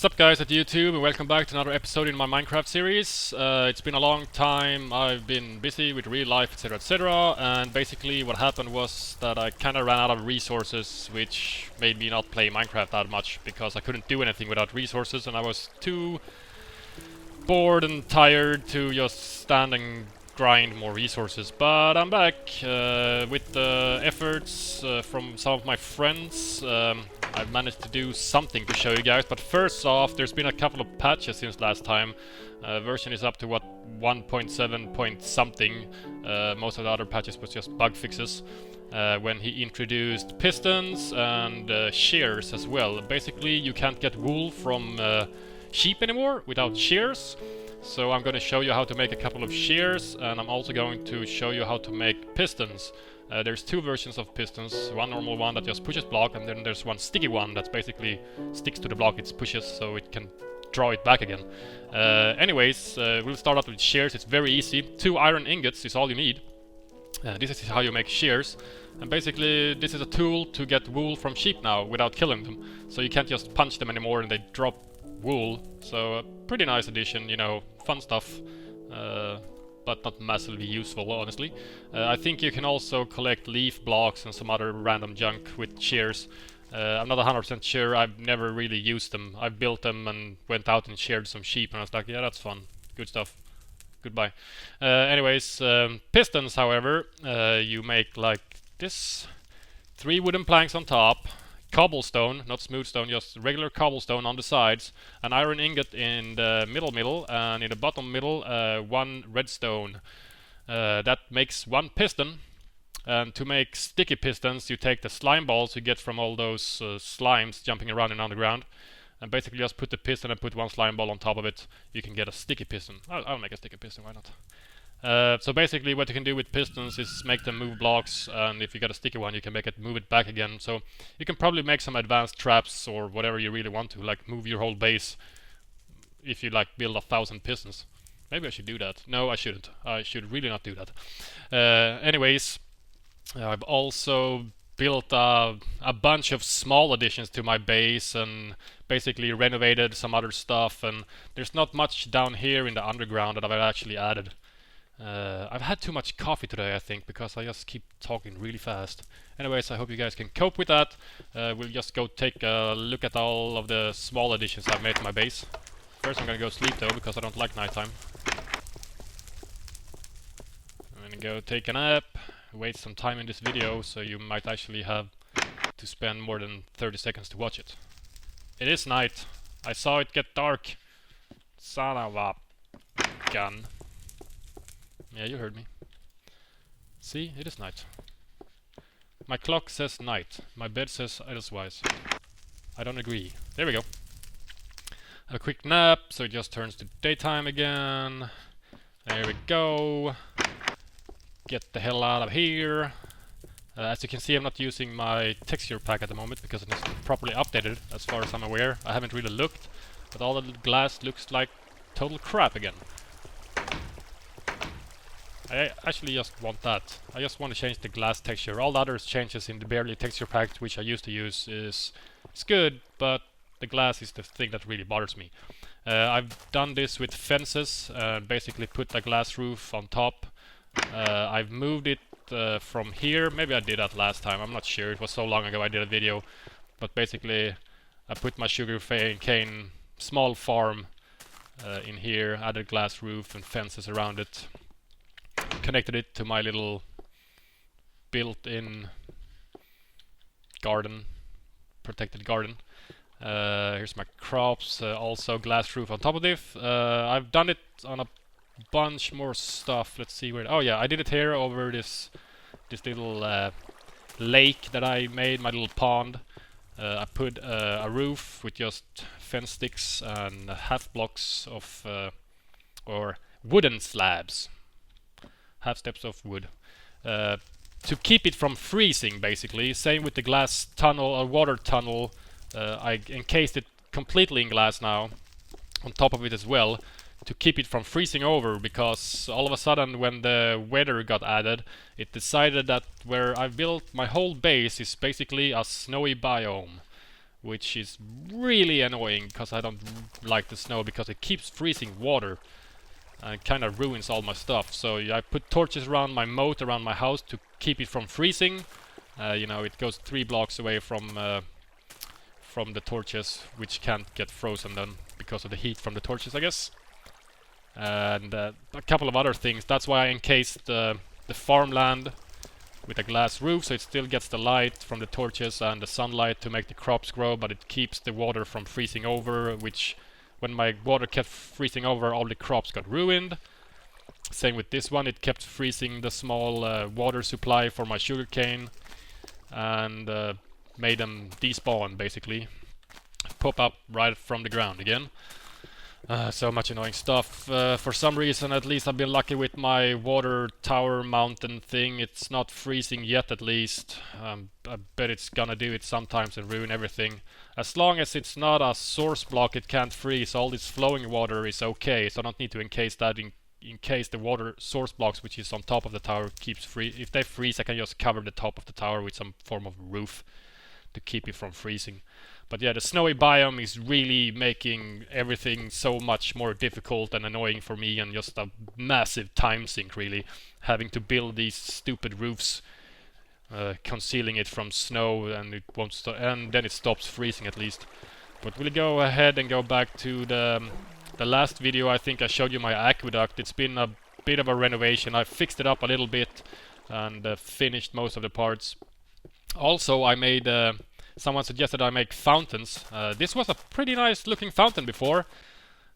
What's up guys at YouTube, and welcome back to another episode in my Minecraft series. It's been a long time, I've been busy with real life, etc, etc, and basically what happened was that I kinda ran out of resources, which made me not play Minecraft that much because I couldn't do anything without resources and I was too bored and tired to just stand and grind more resources. But I'm back with the efforts from some of my friends. I've managed to do something to show you guys, but first off, there's been a couple of patches since last time. Version is up to what, 1.7 point something. Most of the other patches was just bug fixes. When he introduced pistons and shears as well. Basically, you can't get wool from sheep anymore without shears. So I'm going to show you how to make a couple of shears, and I'm also going to show you how to make pistons. There's two versions of pistons, one normal one that just pushes block, and then there's one sticky one that basically sticks to the block it pushes so it can draw it back again. Anyways, we'll start out with shears. It's very easy. 2 iron ingots is all you need. This is how you make shears, and basically this is a tool to get wool from sheep now without killing them. So you can't just punch them anymore and they drop wool. So pretty nice addition, you know, fun stuff. But not massively useful, honestly. I think you can also collect leaf blocks and some other random junk with shears. I'm not 100% sure, I've never really used them. I've built them and went out and sheared some sheep and I was like, yeah, that's fun. Good stuff. Goodbye. Anyways, pistons, however, you make like this. 3 wooden planks on top. Cobblestone, not smooth stone, just regular cobblestone on the sides, an iron ingot in the middle, and in the bottom middle, 1 redstone. That makes 1 piston. And to make sticky pistons, you take the slime balls you get from all those slimes jumping around and underground, and basically just put the piston and put 1 slime ball on top of it. You can get a sticky piston. I'll make a sticky piston, why not? So basically what you can do with pistons is make them move blocks, and if you got a sticky one you can make it move it back again. So you can probably make some advanced traps or whatever you really want to, like move your whole base if you like build 1,000 pistons. Maybe I should do that. No, I shouldn't. I should really not do that. Anyways, I've also built a bunch of small additions to my base and basically renovated some other stuff, and there's not much down here in the underground that I've actually added. I've had too much coffee today, I think, because I just keep talking really fast. Anyways, I hope you guys can cope with that. We'll just go take a look at all of the small additions I've made to my base. First I'm gonna go sleep though, because I don't like nighttime. I'm gonna go take a nap, wait some time in this video, so you might actually have to spend more than 30 seconds to watch it. It is night. I saw it get dark. Son of a gun. Yeah, you heard me. See, it is night. My clock says night. My bed says otherwise. I don't agree. There we go. Have a quick nap, so it just turns to daytime again. There we go. Get the hell out of here. As you can see, I'm not using my texture pack at the moment because it isn't properly updated, as far as I'm aware. I haven't really looked, but all the glass looks like total crap again. I actually just want that. I just want to change the glass texture. All the other changes in the barely texture pack, which I used to use, it's good, but the glass is the thing that really bothers me. I've done this with fences, basically put a glass roof on top. I've moved it from here. Maybe I did that last time, I'm not sure. It was so long ago I did a video. But basically, I put my sugar cane small farm in here, added glass roof and fences around it. Connected it to my little built-in garden, protected garden. Here's my crops, also glass roof on top of it. I've done it on a bunch more stuff. Let's see where. Oh yeah, I did it here over this little lake that I made, my little pond. I put a roof with just fence sticks and half blocks of or wooden slabs. Half steps of wood to keep it from freezing, basically. Same with the glass tunnel or water tunnel. I encased it completely in glass now on top of it as well to keep it from freezing over, because all of a sudden when the weather got added, it decided that where I've built my whole base is basically a snowy biome, which is really annoying because I don't like the snow because it keeps freezing water and kind of ruins all my stuff. So I put torches around my moat around my house to keep it from freezing. You know, it goes 3 blocks away from the torches, which can't get frozen then because of the heat from the torches, I guess. And a couple of other things. That's why I encased the farmland with a glass roof, so it still gets the light from the torches and the sunlight to make the crops grow, but it keeps the water from freezing over, which when my water kept freezing over, all the crops got ruined. Same with this one, it kept freezing the small water supply for my sugarcane and made them despawn, basically. Pop up right from the ground again. So much annoying stuff. For some reason, at least I've been lucky with my water tower mountain thing. It's not freezing yet, at least. I bet it's gonna do it sometimes and ruin everything. As long as it's not a source block, it can't freeze. All this flowing water is okay, so I don't need to encase that in case the water source blocks, which is on top of the tower, keeps free. If they freeze, I can just cover the top of the tower with some form of roof to keep it from freezing. But yeah, the snowy biome is really making everything so much more difficult and annoying for me, and just a massive time sink, really. Having to build these stupid roofs, concealing it from snow, and it won't and then it stops freezing at least. But we'll go ahead and go back to the last video. I think I showed you my aqueduct. It's been a bit of a renovation. I fixed it up a little bit and finished most of the parts. Also, I made... someone suggested I make fountains. This was a pretty nice looking fountain before,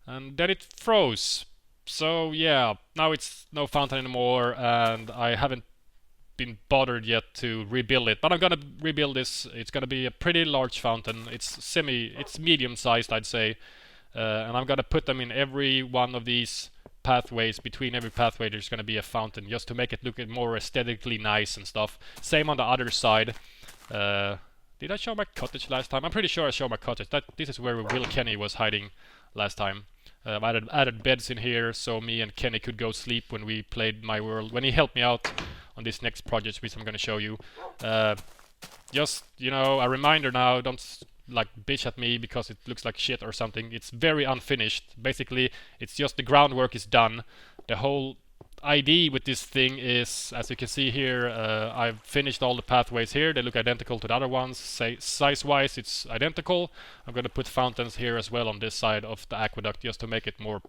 and then it froze. So yeah, now it's no fountain anymore, and I haven't been bothered yet to rebuild it. But I'm gonna rebuild this. It's gonna be a pretty large fountain. It's medium sized, I'd say. And I'm gonna put them in every one of these pathways. Between every pathway there's gonna be a fountain, just to make it look more aesthetically nice and stuff. Same on the other side. Did I show my cottage last time? I'm pretty sure I showed my cottage. This is where Will Kenny was hiding last time. I added beds in here so me and Kenny could go sleep when we played My World. When he helped me out on this next project, which I'm gonna show you. Just, you know, a reminder now, don't like bitch at me because it looks like shit or something. It's very unfinished. Basically, it's just the groundwork is done. The whole idea with this thing is, as you can see here, I've finished all the pathways here. They look identical to the other ones. Size-wise, it's identical. I'm going to put fountains here as well on this side of the aqueduct, just to make it more...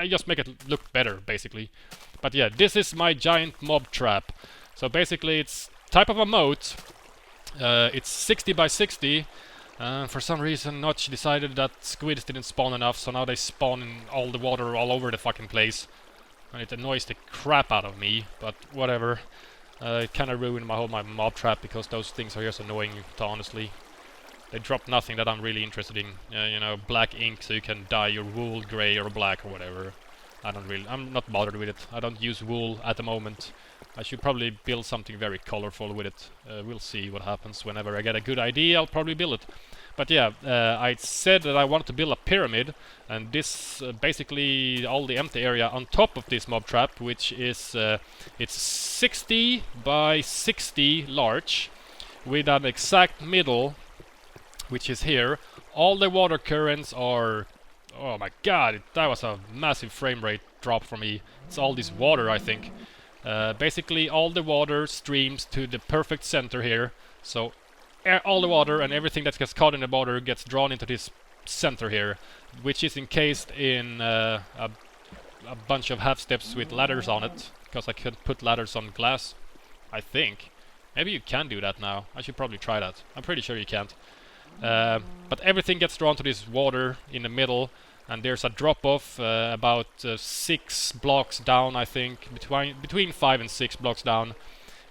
just make it look better, basically. But yeah, this is my giant mob trap. So basically, it's type of a moat. It's 60 by 60. For some reason, Notch decided that squids didn't spawn enough, so now they spawn in all the water all over the fucking place. And it annoys the crap out of me, but whatever. It kinda ruined my whole mob trap, because those things are just annoying, honestly. They drop nothing that I'm really interested in. You know, black ink so you can dye your wool grey or black or whatever. I'm not bothered with it. I don't use wool at the moment. I should probably build something very colorful with it. We'll see what happens. Whenever I get a good idea, I'll probably build it. But yeah, I said that I wanted to build a pyramid, and this basically all the empty area on top of this mob trap, which is it's 60 by 60 large, with an exact middle, which is here. All the water currents are... Oh my god, that was a massive frame rate drop for me. It's all this water, I think. Basically all the water streams to the perfect center here, so all the water and everything that gets caught in the water gets drawn into this center here, which is encased in a bunch of half steps with ladders on it, because I could put ladders on glass, I think. Maybe you can do that now. I should probably try that. I'm pretty sure you can't. But everything gets drawn to this water in the middle, and there's a drop-off about 6 blocks down, I think, between 5 and 6 blocks down,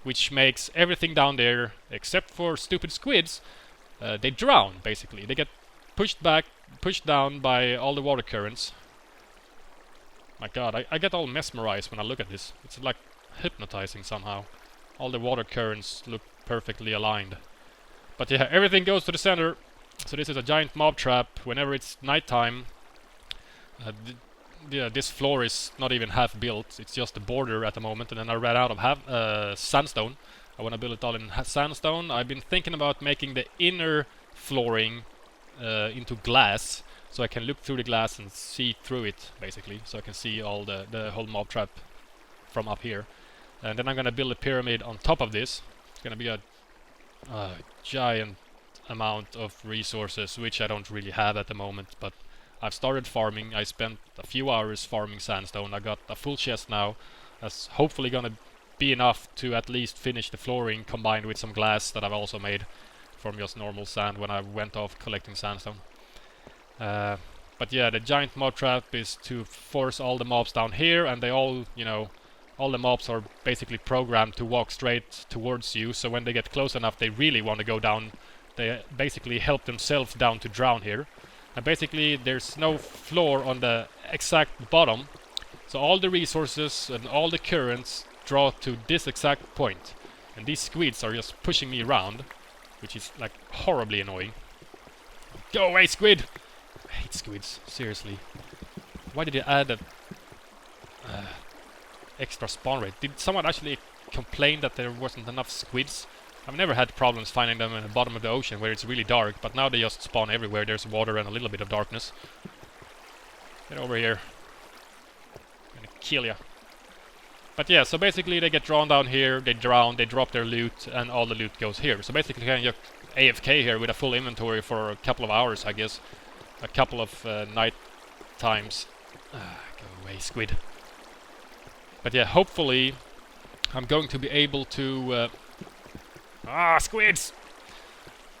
which makes everything down there, except for stupid squids, they drown, basically. They get pushed down by all the water currents. My god, I get all mesmerized when I look at this. It's like hypnotizing somehow. All the water currents look perfectly aligned. But yeah, everything goes to the center. So this is a giant mob trap whenever it's nighttime. Yeah, this floor is not even half built. It's just the border at the moment, and then I ran out of sandstone. I want to build it all in sandstone. I've been thinking about making the inner flooring into glass, so I can look through the glass and see through it, basically. So I can see all the whole mob trap from up here. And then I'm gonna build a pyramid on top of this. It's gonna be a giant amount of resources, which I don't really have at the moment, but I've started farming. I spent a few hours farming sandstone. I got a full chest now. That's hopefully gonna be enough to at least finish the flooring, combined with some glass that I've also made from just normal sand when I went off collecting sandstone. But yeah, the giant mob trap is to force all the mobs down here, and they all, you know, all the mobs are basically programmed to walk straight towards you, so when they get close enough they really want to go down. They basically help themselves down to drown here. And basically there's no floor on the exact bottom, so all the resources and all the currents draw to this exact point. And these squids are just pushing me around, which is like horribly annoying. Go away, squid! I hate squids, seriously. Why did they add a extra spawn rate? Did someone actually complain that there wasn't enough squids? I've never had problems finding them in the bottom of the ocean where it's really dark, but now they just spawn everywhere. There's water and a little bit of darkness. Get over here. I'm gonna kill ya. But yeah, so basically they get drawn down here, they drown, they drop their loot, and all the loot goes here. So basically you can just AFK here with a full inventory for a couple of hours, I guess. A couple of night times. Go away, squid. But yeah, hopefully I'm going to be able to... squids!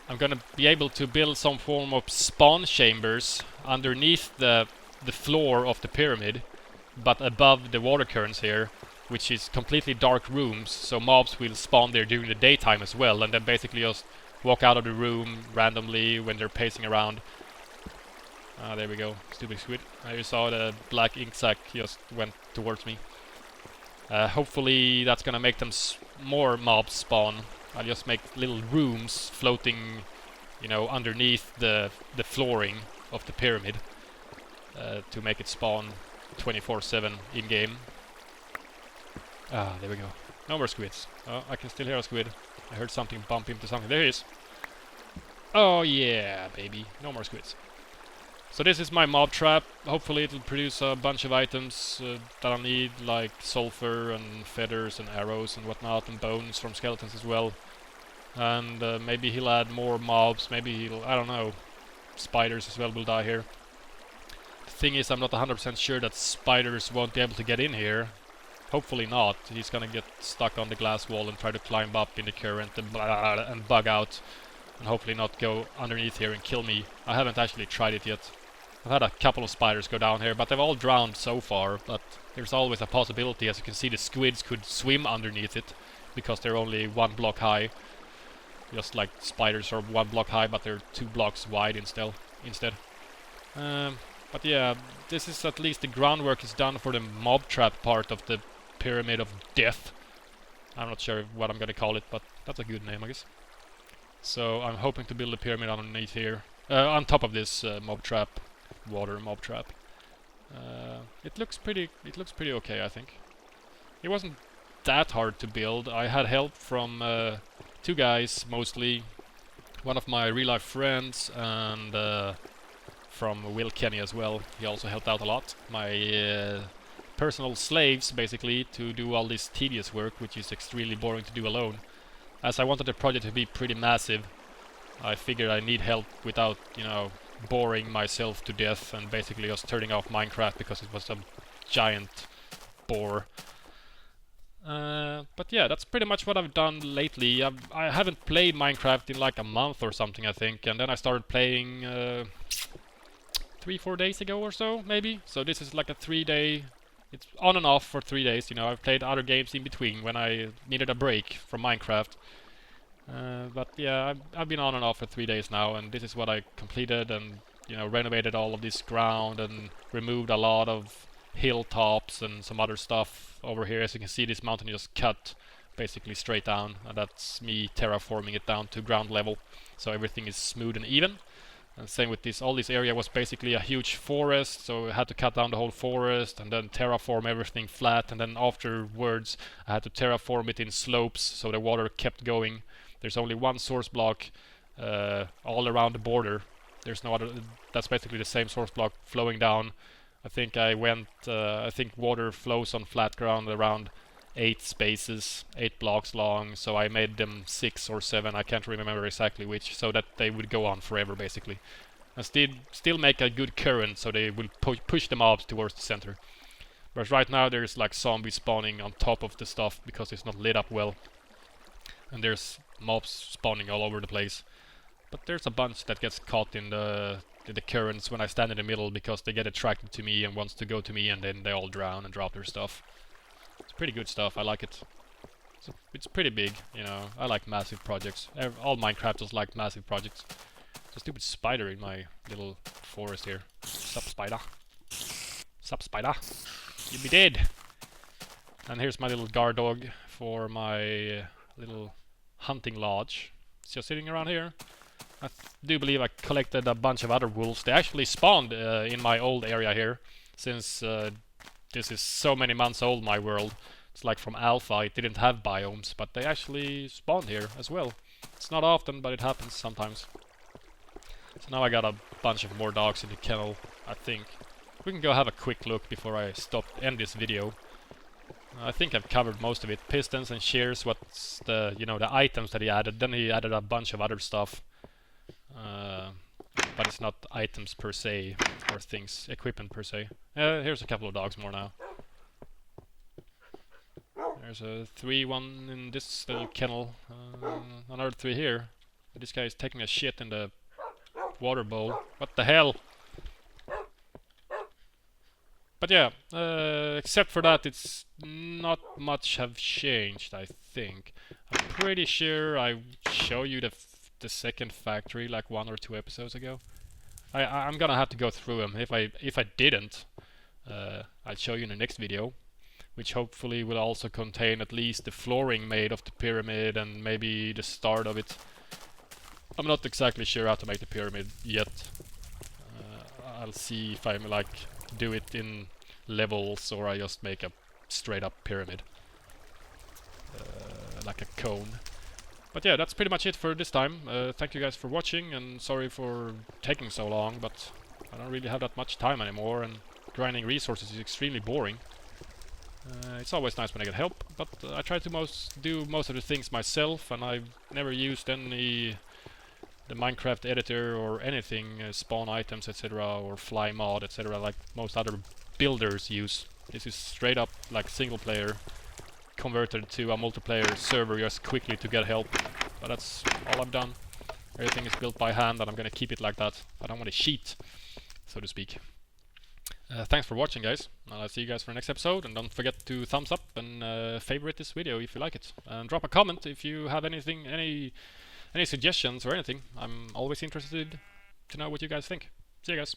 I'm gonna be able to build some form of spawn chambers underneath the floor of the pyramid, but above the water currents here, which is completely dark rooms, so mobs will spawn there during the daytime as well, and then basically just walk out of the room randomly when they're pacing around. There we go, stupid squid. You saw the black ink sac just went towards me. Hopefully that's gonna make them more mobs spawn. I'll just make little rooms floating, you know, underneath the flooring of the pyramid to make it spawn 24/7 in-game. There we go. No more squids. Oh, I can still hear a squid. I heard something bump into something. There he is. Oh yeah, baby. No more squids. So this is my mob trap. Hopefully it'll produce a bunch of items that I'll need, like sulfur and feathers and arrows and whatnot, and bones from skeletons as well. And maybe he'll add more mobs, maybe he'll, I don't know, spiders as well will die here. The thing is, I'm not 100% sure that spiders won't be able to get in here. Hopefully not. He's gonna get stuck on the glass wall and try to climb up in the current and bug out. And hopefully not go underneath here and kill me. I haven't actually tried it yet. I've had a couple of spiders go down here, but they've all drowned so far. But there's always a possibility. As you can see, the squids could swim underneath it, because they're only 1 block high. Just like spiders are 1 block high, but they're 2 blocks wide instead. But yeah, this is at least the groundwork is done for the mob trap part of the Pyramid of Death. I'm not sure what I'm gonna call it, but that's a good name, I guess. So I'm hoping to build a pyramid underneath here, on top of this mob trap, water mob trap. It looks pretty okay, I think. It wasn't that hard to build. I had help from 2 guys mostly, one of my real life friends, and from Will Kenny as well. He also helped out a lot. My personal slaves, basically, to do all this tedious work, which is extremely boring to do alone. As I wanted the project to be pretty massive, I figured I need help without, you know, boring myself to death and basically just turning off Minecraft because it was a giant bore. But yeah, that's pretty much what I've done lately. I haven't played Minecraft in like a month or something, I think, and then I started playing 3-4 days ago or so, maybe. So this is like a 3-day... It's on and off for 3 days, you know. I've played other games in between when I needed a break from Minecraft. But yeah, I've been on and off for 3 days now, and this is what I completed, and, you know, renovated all of this ground and removed a lot of hilltops and some other stuff over here. As you can see, this mountain just cut basically straight down, and that's me terraforming it down to ground level, so everything is smooth and even. And same with this, all this area was basically a huge forest, so I had to cut down the whole forest and then terraform everything flat, and then afterwards I had to terraform it in slopes so the water kept going. There's only 1 source block, all around the border. There's no other. That's basically the same source block flowing down. I think I think water flows on flat ground around 8 spaces, 8 blocks long. So I made them 6 or 7. I can't remember exactly which, so that they would go on forever basically, and still make a good current, so they will push the mobs towards the center. But right now there's like zombies spawning on top of the stuff because it's not lit up well, and there's mobs spawning all over the place. But there's a bunch that gets caught in the currents when I stand in the middle, because they get attracted to me and wants to go to me, and then they all drown and drop their stuff. It's pretty good stuff. I like it. It's pretty big, you know. I like massive projects. All Minecrafters like massive projects. There's a stupid spider in my little forest here. Sup, spider? Sup, spider? You be dead! And here's my little guard dog for my little hunting lodge. It's just sitting around here. I do believe I collected a bunch of other wolves. They actually spawned in my old area here, since this is so many months old, my world. It's like from alpha, it didn't have biomes, but they actually spawned here as well. It's not often, but it happens sometimes. So now I got a bunch of more dogs in the kennel, I think. We can go have a quick look before I end this video. I think I've covered most of it. Pistons and shears, what's the, you know, the items that he added. Then he added a bunch of other stuff. But it's not items per se, or things, equipment per se. Here's a couple of dogs more now. There's a 3-1 in this little kennel. Another 3 here. This guy is taking a shit in the water bowl. What the hell? But yeah, except for that, it's not much have changed, I think. I'm pretty sure I show you the second factory like 1 or 2 episodes ago. I'm gonna have to go through them. If I didn't, I'll show you in the next video, which hopefully will also contain at least the flooring made of the pyramid and maybe the start of it. I'm not exactly sure how to make the pyramid yet. I'll see if I'm like do it in levels, or I just make a straight up pyramid, like a cone. But yeah, that's pretty much it for this time. Thank you guys for watching, and sorry for taking so long, but I don't really have that much time anymore, and grinding resources is extremely boring. It's always nice when I get help, but I try to do most of the things myself, and I've never used the Minecraft editor or anything, spawn items, etc., or fly mod, etc., like most other builders use. This is straight up like single player, converted to a multiplayer server just quickly to get help. But that's all I've done. Everything is built by hand, and I'm gonna keep it like that. I don't want to cheat, so to speak. Thanks for watching, guys. I'll see you guys for the next episode, and don't forget to thumbs up and favorite this video if you like it, and drop a comment if you have anything, any suggestions or anything. I'm always interested to know what you guys think. See you guys.